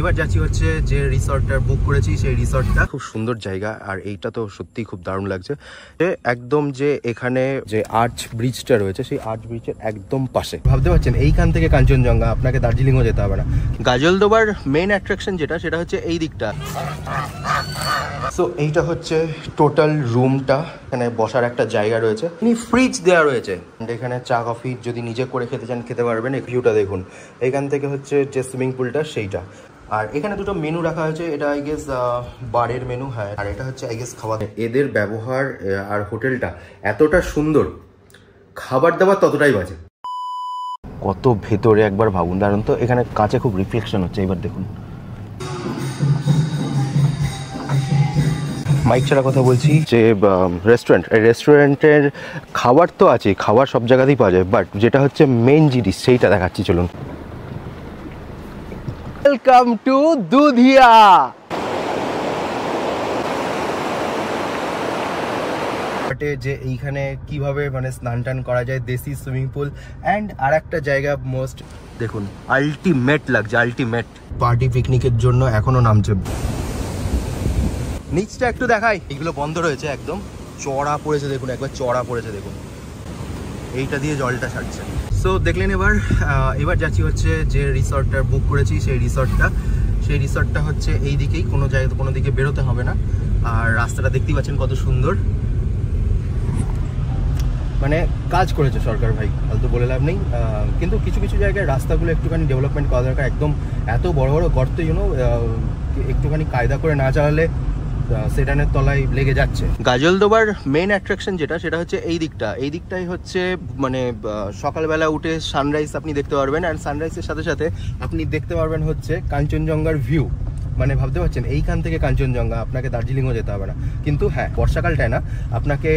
এবার যাচ্ছি হচ্ছে যে রিসর্টটা বুক করেছি সেই রিসর্টটা। খুব সুন্দর জায়গা আর এইটা তো সত্যিই খুব দারুণ লাগছে। একদম যে এখানে যে আর্চ ব্রিজটা রয়েছে সেই আর্চ ব্রিজের একদম পাশে, ভাবতে পারছেন এইখান থেকে কাঞ্চনজঙ্ঘা, আপনাকে দার্জিলিংও যেতে হবে না। গাজলদোবার মেইন অ্যাট্রাকশন যেটা সেটা হচ্ছে এই দিকটা। সো এইটা হচ্ছে টোটাল রুমটা, এখানে বসার একটা জায়গা রয়েছে, ফ্রিজ দেওয়া রয়েছে, এখানে চা কফি যদি নিজে করে খেতে চান খেতে পারবেন। এই ভিউটা দেখুন, এখান থেকে হচ্ছে যে সুইমিং পুলটা সেইটা। আর এখানে দুটো মেনু রাখা হয়েছে, এটা আই গেস বারের মেনু, হ্যাঁ, আর এটা হচ্ছে আই গেস খাওয়া। এদের ব্যবহার আর হোটেলটা এতটা সুন্দর, খাবার দাবার ততটাই বাজে। কত ভেতরে একবার ভাবুন। দাঁড়ান তো, এখানে কাঁচে খুব রিফ্লেকশন হচ্ছে, এবার দেখুন। মাইক ছাড়া কথা বলছি যে রেস্টুরেন্টের খাবার তো আছে, খাবার সব জায়গাতেই পাওয়া যায়, বাট যেটা হচ্ছে মেন জিনিস সেইটা দেখাচ্ছি, চলুন। Welcome to Dudhia. যে এইখানে কিভাবে মানে স্নান টান করা যায়, দেশি সুইমিং পুল, অ্যান্ড আর একটা জায়গা মোস্ট দেখুন, আলটিমেট লাগছে, আলটিমেট পার্টি পিকনিকের জন্য এখনো নামছে। নিচটা একটু দেখাই, এগুলো বন্ধ রয়েছে, একদম চড়া পড়েছে দেখুন, একবার চড়া পড়েছে দেখুন, এইটা দিয়ে জলটা ছাড়ছে। সো দেখলেন, এবার যাচ্ছি হচ্ছে যে রিসর্টটা বুক করেছি সেই রিসর্টটা হচ্ছে এই দিকেই, কোনো জায়গায় কোনো দিকে বেরোতে হবে না। আর রাস্তাটা দেখতেই পাচ্ছেন কত সুন্দর, মানে কাজ করেছে সরকার ভাই, ফালতু বলে লাভ নেই। কিন্তু কিছু কিছু জায়গায় রাস্তাগুলো একটুখানি ডেভেলপমেন্ট করা দরকার। একদম এত বড় বড় গর্ত, একটুখানি কায়দা করে না চালালে সেডানের তলায় লেগে যাচ্ছে। গাজলদোবার মেইন অ্যাট্রাকশন যেটা সেটা হচ্ছে এই দিকটাই হচ্ছে মানে সকালবেলা উঠে সানরাইজ আপনি দেখতে পারবেন, আর সানরাইজের সাথে সাথে আপনি দেখতে পারবেন হচ্ছে কাঞ্চনজঙ্ঘার ভিউ। মানে ভাবতে পারছেন এইখান থেকে কাঞ্চনজঙ্ঘা, আপনাকে দার্জিলিংও যেতে হবে না। কিন্তু হ্যাঁ, বর্ষাকালটায় না, আপনাকে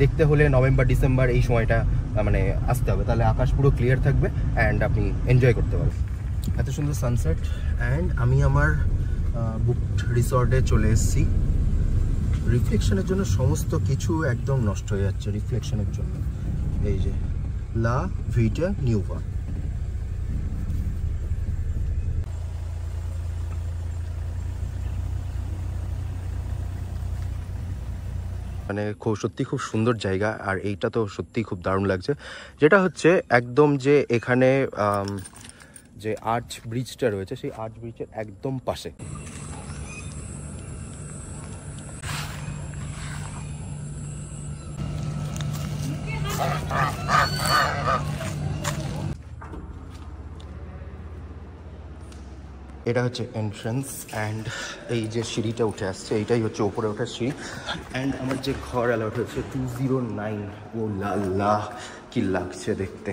দেখতে হলে নভেম্বর ডিসেম্বর এই সময়টা মানে আসতে হবে, তাহলে আকাশ পুরো ক্লিয়ার থাকবে অ্যান্ড আপনি এনজয় করতে পারবেন। এত সুন্দর সানসেট। অ্যান্ড আমি আমার বুকড রিসর্টে চলে এসেছি। রিফ্লেকশনের জন্য সমস্ত কিছু একদম নষ্ট হয়ে যাচ্ছে রিফ্লেকশনের জন্য। এই যে লা ভিটা নিউভা, মানে সত্যি খুব সুন্দর জায়গা। আর এইটা তো সত্যি খুব দারুণ লাগছে, যেটা হচ্ছে একদম যে এখানে যে আর্চ ব্রিজটা রয়েছে সেই আর্চ ব্রিজের একদম পাশে। এটা হচ্ছে এন্ট্রান্স, অ্যান্ড এই যে সিঁড়িটা উঠে আসছে এইটাই হচ্ছে ওপরে ওঠার সিঁড়ি। অ্যান্ড আমার যে ঘর অ্যালাউড হচ্ছে 209। ও লাল্লা, কি লাগছে দেখতে।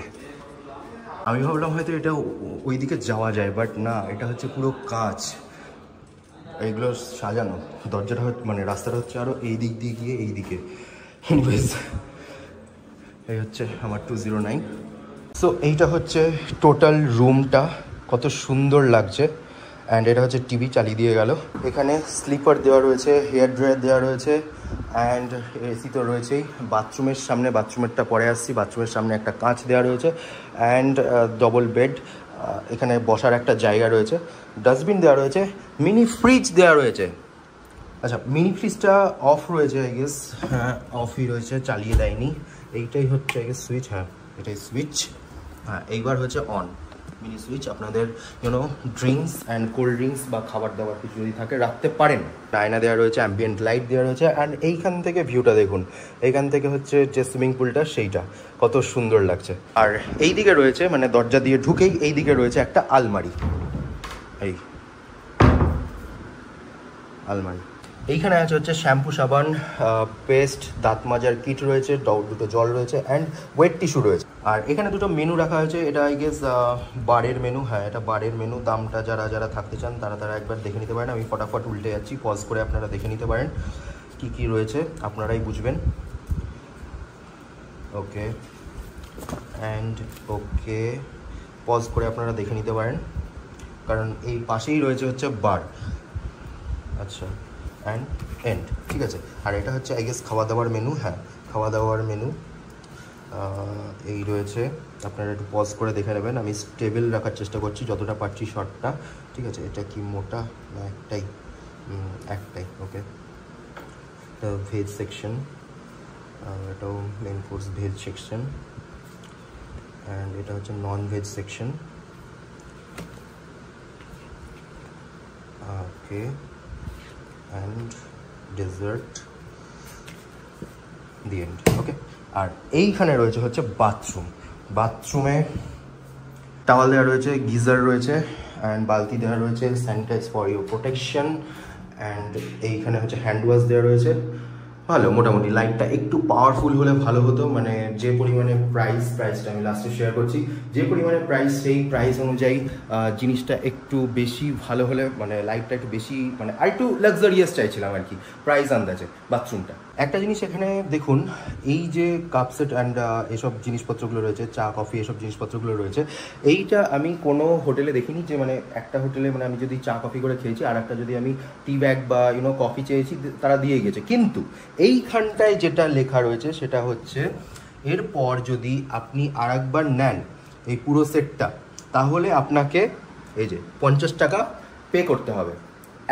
আমি ভাবলাম হয়তো এটা ওই দিকে যাওয়া যায়, বাট না, এটা হচ্ছে পুরো কাঁচ, এইগুলো সাজানো। দরজাটা মানে রাস্তাটা হচ্ছে আরও এই দিক দিয়ে গিয়ে এই দিকে। এনিওয়েজ, এই হচ্ছে আমার 209। সো এইটা হচ্ছে টোটাল রুমটা, কত সুন্দর লাগছে। অ্যান্ড এটা হচ্ছে টিভি চালিয়ে দিয়ে গেল। এখানে স্লিপার দেওয়া রয়েছে, হেয়ার ড্রায়ার দেওয়া রয়েছে, অ্যান্ড এসি তো রয়েছেই। বাথরুমের সামনে, বাথরুমেরটা পরে আসছি, বাথরুমের সামনে একটা কাঁচ দেওয়া রয়েছে, অ্যান্ড ডবল বেড। এখানে বসার একটা জায়গা রয়েছে, ডাস্টবিন দেওয়া রয়েছে, মিনি ফ্রিজ দেওয়া রয়েছে। আচ্ছা, মিনি ফ্রিজটা অফ রয়েছে আই গেস, হ্যাঁ অফই রয়েছে, চালিয়ে দেয়নি। এইটাই হচ্ছে আই গেস সুইচ, হ্যাঁ এটাই সুইচ। হ্যাঁ, এইবার হচ্ছে অন মিনি সুইচ। আপনাদের ড্রিঙ্কস অ্যান্ড কোল্ড ড্রিঙ্কস বা খাবার দাবার কিছু যদি থাকে রাখতে পারেন। আয়না দেওয়া রয়েছে, অ্যাম্বিয়েন্ট লাইট দেওয়া রয়েছে, অ্যান্ড এইখান থেকে ভিউটা দেখুন, এইখান থেকে হচ্ছে যে সুইমিং পুলটা সেইটা, কত সুন্দর লাগছে। আর এই দিকে রয়েছে, মানে দরজা দিয়ে ঢুকেই এই দিকে রয়েছে একটা আলমারি, এই আলমারি। এইখানে আছে হচ্ছে শ্যাম্পু, সাবান, পেস্ট, দাঁত মাজার কিট রয়েছে, দুটো জল রয়েছে, অ্যান্ড ওয়েট টিস্যু রয়েছে। আর এখানে দুটো মেনু রাখা হয়েছে, এটা আই গেস বারের মেনু, হ্যাঁ এটা বারের মেনু। দামটা যারা থাকতে চান তারা একবার দেখে নিতে পারেন। আমি ফটাফট উল্টে যাচ্ছি, পজ করে আপনারা দেখে নিতে পারেন কি কি রয়েছে, আপনারাই বুঝবেন। ওকে, অ্যান্ড ওকে, পজ করে আপনারা দেখে নিতে পারেন, কারণ এই পাশেই রয়েছে হচ্ছে বার। আচ্ছা, অ্যান্ড এন্ড, ঠিক আছে। আর এটা হচ্ছে আই গেস খাওয়া দাওয়ার মেনু, হ্যাঁ খাওয়া দাওয়ার মেনু। এই রয়েছে, আপনারা একটু পজ করে দেখে নেবেন। আমি স্টেবল রাখার চেষ্টা করছি যতটা পারছি শটটা, ঠিক আছে। এটা কি মোটা না একটাই? একটাই, ওকে। এটা ভেজ সেকশন, এটাও main course veg section, and এটা হচ্ছে non veg section, okay. And dessert the end, okay. আর এইখানে রয়েছে হচ্ছে বাথরুম। বাথরুমে টাওয়াল দেওয়া রয়েছে, গিজার রয়েছে, অ্যান্ড বালতি দেওয়া রয়েছে, sanitize for your protection, and এইখানে হচ্ছে হ্যান্ড ওয়াশ দেওয়া রয়েছে। ভালো, মোটামুটি। লাইটটা একটু পাওয়ারফুল হলে ভালো হতো, মানে যে পরিমাণে প্রাইসটা আমি লাস্টে শেয়ার করছি, যে পরিমাণে প্রাইস সেই প্রাইস অনুযায়ী জিনিসটা একটু বেশি ভালো হলে, মানে লাইটটা একটু বেশি, মানে আর একটু লাক্সারিয়াস চাইছিলাম আর কি প্রাইস আন্দাজে বাথরুমটা। একটা জিনিস এখানে দেখুন, এই যে কাপ সেট অ্যান্ড এসব জিনিসপত্রগুলো রয়েছে, চা কফি এসব জিনিসপত্রগুলো রয়েছে, এইটা আমি কোনো হোটেলে দেখিনি যে মানে একটা হোটেলে মানে আমি যদি চা কফি করে খেয়েছি আর একটা যদি আমি টি ব্যাগ বা কফি চেয়েছি তারা দিয়ে গেছে, কিন্তু এইখানটায় যেটা লেখা রয়েছে সেটা হচ্ছে এরপর যদি আপনি আরেকবার নেন এই পুরো সেটটা, তাহলে আপনাকে এই যে 50 টাকা পে করতে হবে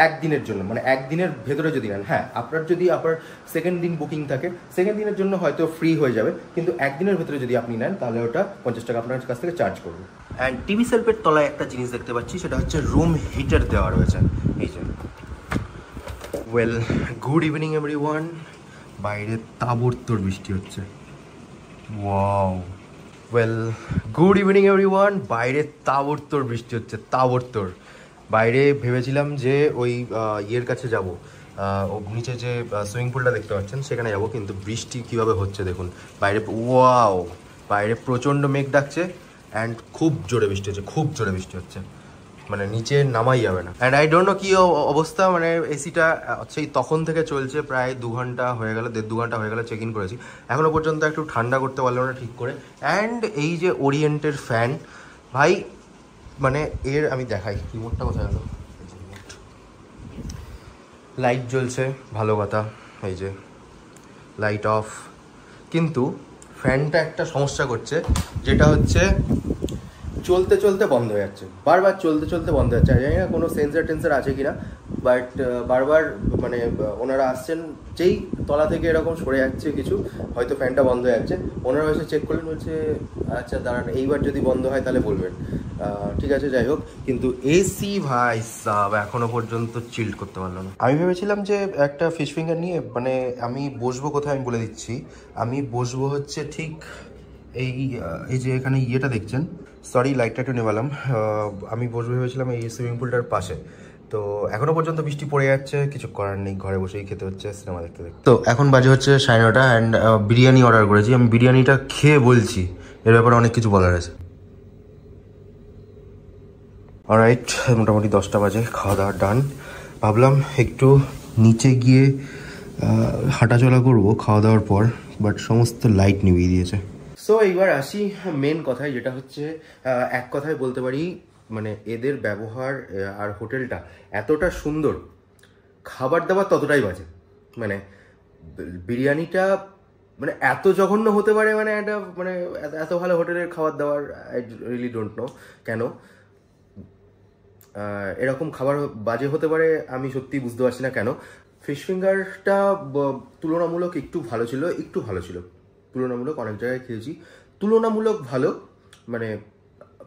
একদিনের জন্য, মানে একদিনের ভেতরে যদি নেন। হ্যাঁ, আপনার যদি আপনার সেকেন্ড দিন বুকিং থাকে, সেকেন্ড দিনের জন্য হয়তো ফ্রি হয়ে যাবে, কিন্তু একদিনের ভেতরে যদি আপনি নেন তাহলে ওটা 50 টাকা আপনার কাছ থেকে চার্জ করবে। অ্যান্ড টিভি সেলফের তলায় একটা জিনিস দেখতে পাচ্ছি, সেটা হচ্ছে রুম হিটার দেওয়া রয়েছে, এই যে। Well, good evening everyone. বাইরে তাবড়তোড় বৃষ্টি হচ্ছে, wow. Well, good evening everyone. বাইরে তাবড়তোড় বৃষ্টি হচ্ছে, তাবড়তোড়। বাইরে ভেবেছিলাম যে ওই ইয়ের কাছে যাব, নিচে যে সুইমিং পুলটা দেখতে পাচ্ছেন সেখানে যাব, কিন্তু বৃষ্টি কীভাবে হচ্ছে দেখুন বাইরে, ওয়াও। বাইরে প্রচণ্ড মেঘ ডাকছে অ্যান্ড খুব জোরে বৃষ্টি হচ্ছে, খুব জোরে বৃষ্টি হচ্ছে, মানে নিচে নামাই যাবে না। অ্যান্ড আই ডোন্ট নো কী অবস্থা, মানে এসিটা সেই তখন থেকে চলছে, প্রায় 2 ঘন্টা হয়ে গেল, 1.5-2 ঘন্টা হয়ে গেল চেক ইন করেছি, এখনও পর্যন্ত একটু ঠান্ডা করতে পারলো না ঠিক করে। অ্যান্ড এই যে ওরিয়েন্টের ফ্যান, ভাই মানে এর আমি দেখাই, রিমোটটা কোথায় গেল, লাইট জ্বলছে, ভালো কথা, এই যে লাইট অফ, কিন্তু ফ্যানটা একটা সমস্যা করছে, যেটা হচ্ছে চলতে চলতে বন্ধ হয়ে যাচ্ছে, বারবার চলতে চলতে বন্ধ হয়ে যাচ্ছে। জানি না কোনো সেন্সার টেন্সার আছে কিনা, বাট বারবার মানে ওনারা আসছেন, যেই তলা থেকে এরকম সরে যাচ্ছে কিছু, হয়তো ফ্যানটা বন্ধ হয়ে যাচ্ছে, ওনারা এসে চেক করলেন, বলছে আচ্ছা দাঁড়ান এইবার যদি বন্ধ হয় তাহলে বলবেন, ঠিক আছে, যাই হোক। কিন্তু এসি ভাই সাব এখনো পর্যন্ত চিল্ড করতে পারলো না। আমি ভেবেছিলাম যে একটা ফিশ ফিঙ্গার নিয়ে মানে আমি বসবো কোথায়, আমি বলে দিচ্ছি, আমি বসবো হচ্ছে ঠিক এই যে এখানে ইয়েটা দেখছেন, সরি লাইটটা একটু নেবালাম, আমি বসবো ভেবেছিলাম এই সুইমিং পুলটার পাশে। তো এখনো পর্যন্ত বৃষ্টি পড়ে যাচ্ছে, কিছু করার নেই, ঘরে বসেই খেতে হচ্ছে, সিনেমা দেখতে দেখতে। তো এখন বাজে হচ্ছে 9:30 অ্যান্ড বিরিয়ানি অর্ডার করেছি। আমি বিরিয়ানিটা খেয়ে বলছি, এর ব্যাপারে অনেক কিছু বলার আছে। অলরাইট, মোটামুটি 10টা বাজে, খাওয়া দাওয়া ডান। ভাবলাম একটু নিচে গিয়ে হাঁটাচলা করবো খাওয়া দাওয়ার পর, বাট সমস্ত লাইট নিভিয়ে দিয়েছে। সো এইবার আসি মেন কথায়, যেটা হচ্ছে এক কথায় বলতে পারি মানে এদের ব্যবহার আর হোটেলটা এতটা সুন্দর, খাবার দাবার ততটাই বাজে। মানে বিরিয়ানিটা মানে এত জঘন্য হতে পারে, মানে একটা মানে এত ভালো হোটেলের খাবার দাবার, আই রিয়েলি ডোন্ট নো কেন এরকম খাবার বাজে হতে পারে, আমি সত্যি বুঝতে পারছি না কেন। ফিশ ফিঙ্গারটা তুলনামূলক একটু ভালো ছিল, একটু ভালো ছিল, তুলনামূলক অনেক জায়গায় খেয়েছি, তুলনামূলক ভালো, মানে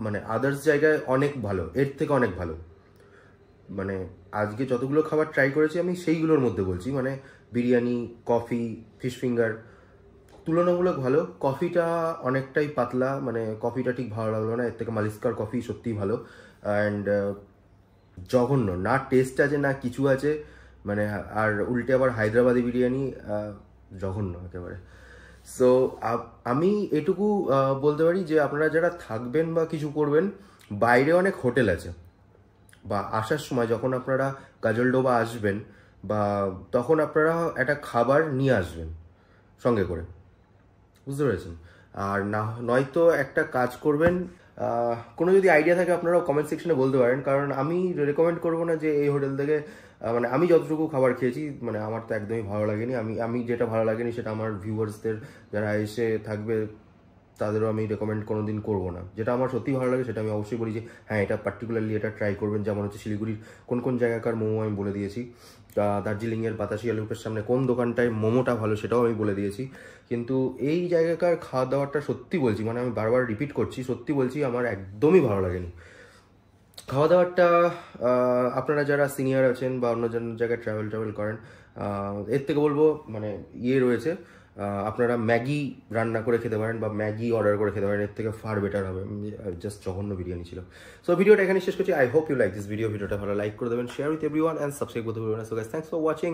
মানে আদার্স জায়গায় অনেক ভালো, এর থেকে অনেক ভালো। মানে আজকে যতগুলো খাবার ট্রাই করেছি আমি সেইগুলোর মধ্যে বলছি, মানে বিরিয়ানি, কফি, ফিশ ফিঙ্গার তুলনামূলক ভালো। কফিটা অনেকটাই পাতলা, মানে কফিটা ঠিক ভালো লাগলো না, এর থেকে মালিস্কার কফি সত্যিই ভালো। অ্যান্ড জঘন্য, না টেস্ট আছে না কিছু আছে, মানে আর উল্টে আবার হায়দ্রাবাদি বিরিয়ানি, জঘন্য একেবারে। সো আমি এটুকু বলতে পারি যে আপনারা যারা থাকবেন বা কিছু করবেন, বাইরে অনেক হোটেল আছে, বা আসার সময় যখন আপনারা গাজলডোবা আসবেন বা তখন আপনারা একটা খাবার নিয়ে আসবেন সঙ্গে করে, বুঝতে পেরেছেন? আর না নয়তো একটা কাজ করবেন, কোনো যদি আইডিয়া থাকে আপনারা কমেন্ট সেকশনে বলতে পারেন, কারণ আমি রেকমেন্ড করবো না যে এই হোটেল থেকে, মানে আমি যতটুকু খাবার খেয়েছি মানে আমার তো একদমই ভালো লাগেনি। আমি যেটা ভালো লাগেনি সেটা আমার ভিউয়ার্সদের যারা এসে থাকবে তাদেরও আমি রেকমেন্ড কোনো দিন করবো না। যেটা আমার সত্যি ভালো লাগে সেটা আমি অবশ্যই বলি যে হ্যাঁ এটা পার্টিকুলারলি এটা ট্রাই করবেন। যেমন হচ্ছে শিলিগুড়ির কোন জায়গাকার মোমো আমি বলে দিয়েছি, দার্জিলিংয়ের বাতাসিয়া লুপের সামনে কোন দোকানটায় মোমোটা ভালো সেটাও আমি বলে দিয়েছি। কিন্তু এই জায়গাকার খাওয়া দাওয়াটা সত্যি বলছি, মানে আমি বারবার রিপিট করছি, সত্যি বলছি আমার একদমই ভালো লাগেনি খাওয়া দাওয়াটা। আপনারা যারা সিনিয়র আছেন বা অন্য জায়গায় ট্রাভেল করেন, এর থেকে বলবো মানে রয়েছে, আপনারা ম্যাগি রান্না করে খেতে পারেন বা ম্যাগি অর্ডার করে খেতে পারেন, এর থেকে ফার বেটার হবে। জাস্ট জঘন্য বিরিয়ানি ছিল। সো ভিডিওটা এখানে শেষ করছি। I hope you like this ভিডিওটা ভালো লাইক করে দেবেন, share with everyone and subscribe করতে ভুলবেন না। So guys, thanks for watching.